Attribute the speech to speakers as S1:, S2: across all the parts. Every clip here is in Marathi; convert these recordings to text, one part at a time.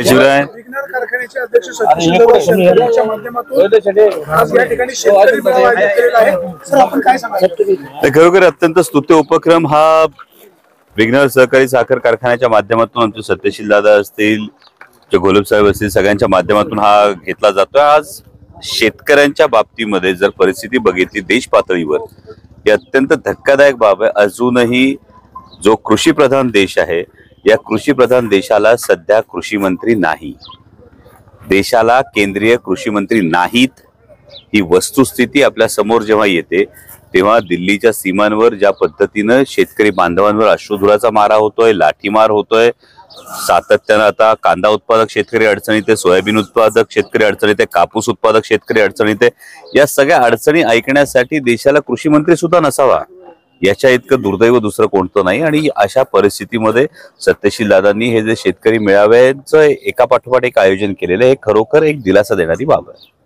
S1: शिवराय
S2: विघ्नर कारखान्याचे अध्यक्ष सतीश यांच्या माध्यमातून आज या ठिकाणी शेतकरी मेळावा आयोजित केलेला आहे. सर, आपण काय सांगाल?
S1: खरोखर अत्यंत स्तुत्य उपक्रम हा विघ्नर सहकारी साखर कारखान्याच्या माध्यमातून आमचे सत्यशील दादा असतील, जे गोलब साहेब असतील, सगळ्यांच्या माध्यमातून हा घेतला जातोय. आज शेतकऱ्यांच्या बाबतीमध्ये जर परिस्थिती बघितली देश पातळीवर, ही अत्यंत धक्कादायक बाब आहे. अजूनही जो कृषी प्रधान देश आहे, या कृषी प्रधान देशाला सध्या कृषी मंत्री नाही, देशाला केंद्रीय कृषी मंत्री नाहीत. ही वस्तुस्थिती आपल्या समोर जेव्हा येते तेव्हा दिल्लीच्या सीमांवर ज्या पद्धतीनं शेतकरी बांधवांवर अश्रुधुराचा मारा होतोय, लाठीमार होतोय, सातत्यानं आता कांदा उत्पादक शेतकरी अडचणीत आहे, सोयाबीन उत्पादक शेतकरी अडचणीत आहे, कापूस उत्पादक शेतकरी अडचणीत आहे. या सगळ्या अडचणी ऐकण्यासाठी देशाला कृषी मंत्री सुद्धा नसावा, याच्या इतकं दुर्दैव दुसरं कोणतं नाही. आणि अशा परिस्थितीमध्ये सत्यशील दादांनी हे जे शेतकरी मेळाव्याचं एका पाठोपाठ एक आयोजन केलेलं आहे, हे खरोखर एक दिलासा देणारी बाब आहे.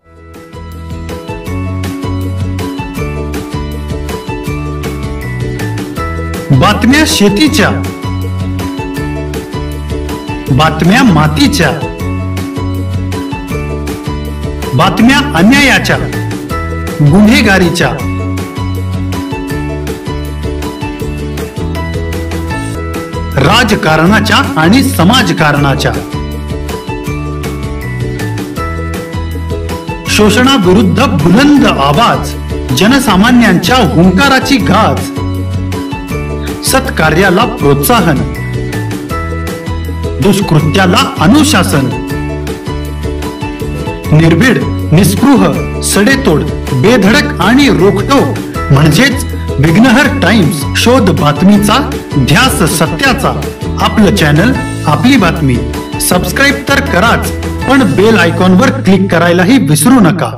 S3: बातम्या शेतीच्या, बातम्या मातीच्या, बातम्या अन्यायाच्या, गुन्हेगारीच्या, राजकारणाच्या आणि समाजकारणाच्या, शोषणाविरुद्ध बुलंद आवाज, जनसामान्यांच्या हुंकाराची गाज, सत्कार्याला प्रोत्साहन, दुष्कृत्याला अनुशासन, निर्भीड, निस्पृह, सडेतोड, बेधडक आणि रोखटोक म्हणजेच विघ्नहर टाइम्स. शोध बातमीचा, ध्यास सत्याचा. आपलं चॅनल, आपली बातमी. सबस्क्राईब तर कराच, पण बेल आयकॉनवर क्लिक करायलाही विसरू नका.